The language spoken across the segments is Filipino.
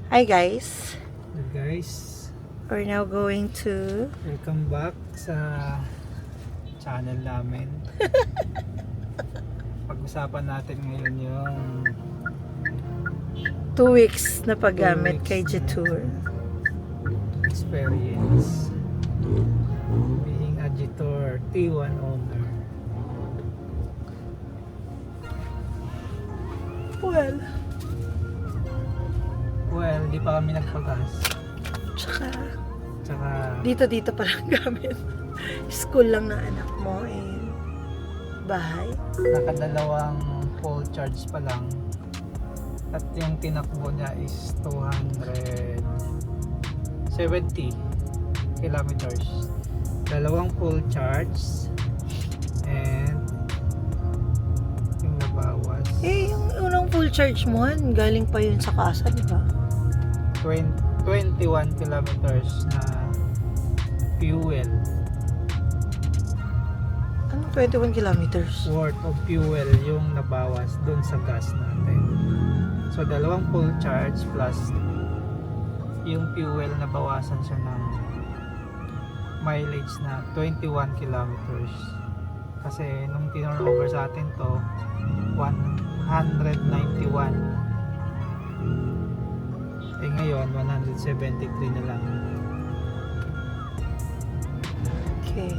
Hi guys, Hey guys, we're now going to welcome back sa channel namin. Pag-usapan natin ngayon yung 2 weeks na paggamit 2 weeks kay Jetour. experience being a Jetour T1 owner. Well, di pa kami nagpagas. Tsaka Tsaka dito pa lang gamit. School lang na anak mo and bahay. nakadalawang full charge pa lang. At yung tinakbo niya is 270 kilometers. Dalawang full charge and yung nabawas Eh, yung unang full charge mo, galing pa yun sa casa, di ba? 21 kilometers na fuel, Anong 21 kilometers? worth of fuel yung nabawas dun sa gas natin. So dalawang full charge plus yung fuel, nabawasan siya ng mileage na 21 kilometers. Kasi nung tinurnover sa atin to 191, eh ngayon 173 na lang. Okay.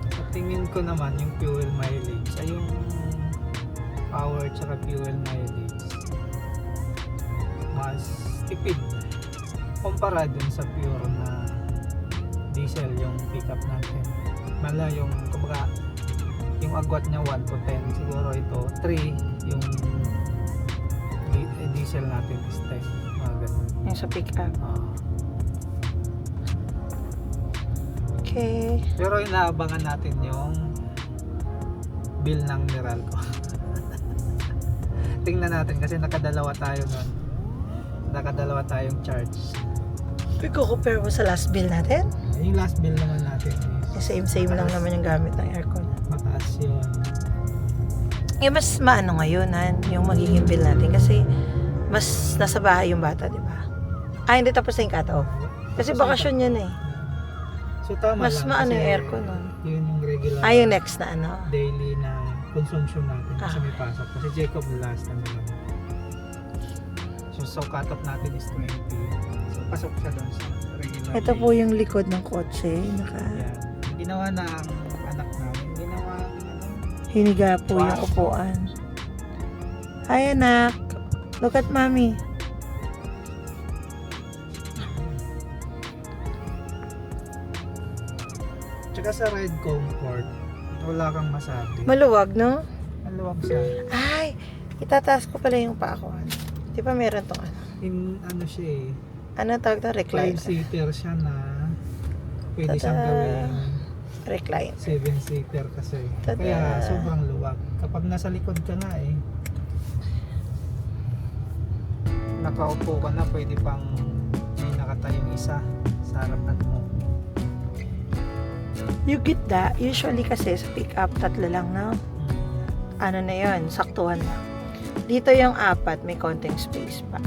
Sa tingin ko naman yung fuel mileage ay yung power tsaka fuel mileage mas tipid kumpara dun sa pure na diesel yung pickup natin. Mala yung kumbaga yung agwat niya 1 to 10, siguro ito 3, yung diesel natin is 10, mga ganun. Yung sa pick up. Okay. Pero inaabangan natin yung bill ng Meralco. Tingnan natin kasi nakadalawa tayo nun. Nakadalawa tayong charge. I-compare mo sa last bill natin? Yung last bill naman natin is Same lang naman yung gamit ng aircon. mataas yun. Eh, mas maano ngayon, yung magiging bill natin kasi mas nasa bahay yung bata, di ba? Ah, hindi tapos na yung cut-off. Kasi bakasyon yan eh. So tama Mas lang maano kasi yung aircon nun. yun yung regular Ah, yung next na ano. daily na consumption natin kasi Ah. may pasok. Kasi Jacob last ano lang. So cut off natin is 20. So pasok siya doon sa regular. Ito po yung likod ng kotse. Yan. Ginawa na ang anak namin. Ginawa ang Hiniga po yung Wow. upuan. Hi anak. Look at mommy. Tsaka sa ride comfort, wala kang masabi. Maluwag, no? Maluwag siya. Ay, itataas ko pala yung paa ko. Di ba meron tong ano? Ano siya eh. Ano tawag na? Recline. 5-seater siya na pwede siyang Tada! gawin Recline. 7-seater kasi. Tada! Kaya sobrang luwag. Kapag nasa likod ka na eh, nakaupo ka na, pwede pang may nakatayong isa sa harapan mo. You get that? Usually kasi sa pick up, 3 lang, no? Ano na yun? Saktuhan lang. Dito yung 4, may konting space pa.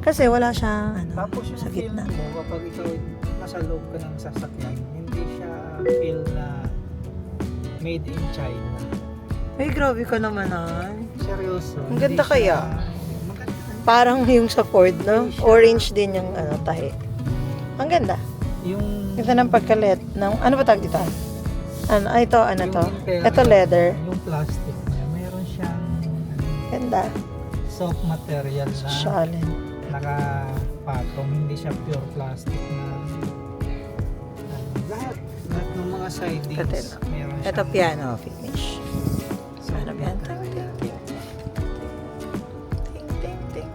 Kasi wala siyang ano, Tapos yung sa feel gitna. mo kapag ikaw nasa loob ka ng sasakyan, hindi siya feel na made in China. Ay, grabe ka naman, Seryoso. Ang hindi ganda kaya. Maganda. Parang yung sa Ford, no? Orange din yung ano, tahi. Ang ganda. Yung Ito ng pagkalit. Ng, ano ba tawag dito? Ano, ito, ano yung to? interior, Ito leather. yung plastic niya, meron siyang Ganda. soft material na Shalin. nakapatong, hindi siya pure plastic na lahat ng mga sidings Ito, meron Ito siyang piano finish. soft Ano ba yan? material. Ting, ting, ting.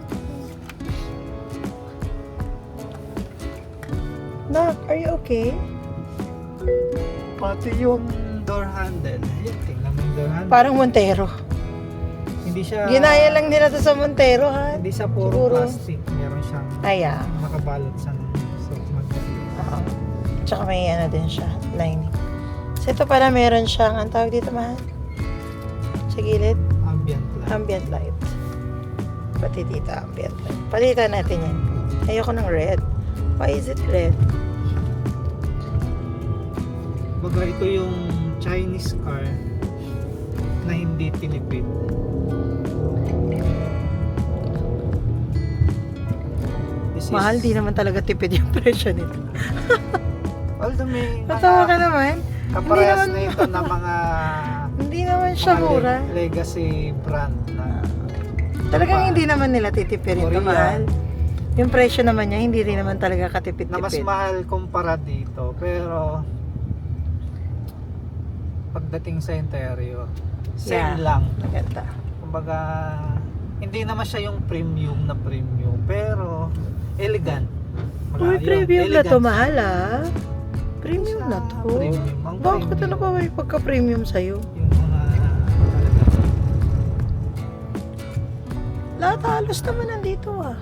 Nak, are you okay? Pati yung door handle, tingnan mo yung door handle, Parang Montero. hindi siya Ginaya lang nila to sa Montero, ha? hindi siya puro Siguro. plastic, meron siyang Aya. nakabalot sa soft material. Oo. Tsaka may ano din siya, lining. So ito pala meron siyang, ang tawag dito mahal? Sa gilid? Ambient light. Ambient light. Pati dito ambient. Palitan natin yan. Ayoko ng red. Why is it red? Baga ito yung Chinese car na hindi tinipid. This is, Mahal, di naman talaga tipid yung presyo nito. although may Natawa ka naman. kaparehas Hindi na ito na mga Hindi naman siya mga mura. legacy brand na Talagang pa- hindi naman nila titipirin ito, Korean. mahal. Yung presyo naman niya, hindi rin naman talaga na mas katipid-tipid. mahal kumpara dito, pero pagdating sa interior same Yeah. lang. Maganda. Kumbaga hindi naman siya yung premium na premium, pero elegant. Kumbaga, Uy, yun, premium na elegant to, siya. mahal ah. Premium na to. Premium. Ang Bakit premium, ano ba may pagka-premium sa'yo? yung mga talaga. Lahat halos naman nandito ah.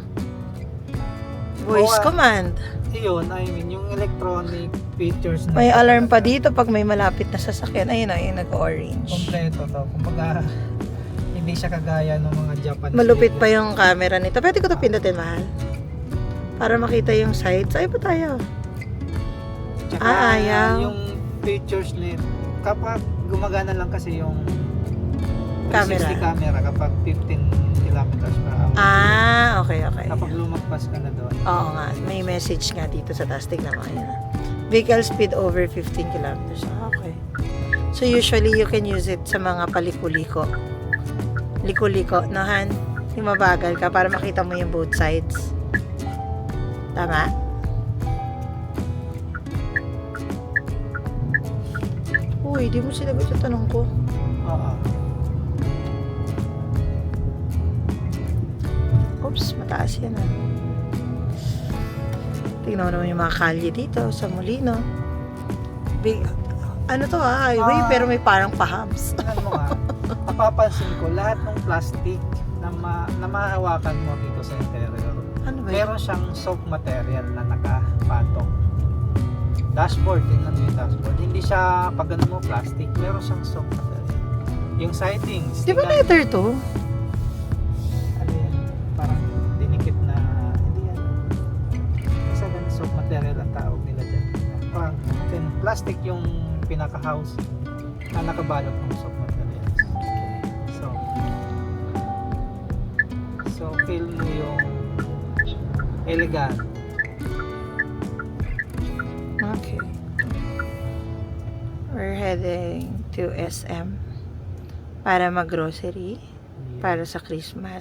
Voice Oo, ah. command. Yun, I mean, yung electronic features na May alarm pa dito pag may malapit na sasakyan. Ayun na, yung nag-orange. kompleto to. Kumbaga hindi siya kagaya ng mga Japanese. Malupit pa video. yung camera nito. Pwede ko to pindutin, mahal. Para makita yung sides. Ay, ba tayo? Tsaka ayaw. yung features nito, kapag gumagana lang kasi yung Camera. 360 camera kapag 15 kilometers per hour. Ah, okay. Kapag lumagpas ka na doon. Oo nga, may message nga dito sa taas. Tignan mo, ayan. Vehicle speed over 15 kilometers. Ah, okay. So, usually, you can use it sa mga paliko-liko. Liko-liko, no, Han? Yung mabagal ka para makita mo yung both sides. Tama? Uy, di mo sinagot yung tanong ko. Oo. Oops, mataas yan ah. Tingnan mo naman yung mga kalye dito sa Molino. Big, ano to ah, highway Ah. pero may parang pahams. Tingnan mo nga, napapansin ko lahat ng plastic na mahawakan mo dito sa interior. Ano ba yun? Meron siyang soft material na nakapatong. Dashboard, tingnan mo yung dashboard. Hindi siya, pag ano mo, plastic. Meron siyang soft material. Yung sidings. Di ba tingnan- leather to? Ano yan? Parang dinikit na, hindi yan. Isa ganun soft material ang tawag nila dyan. Parang plastic yung pinaka-house na nakabalot ng soft materials. So feel mo yung elegant. Okay. We're heading to SM para mag-grocery para sa Christmas.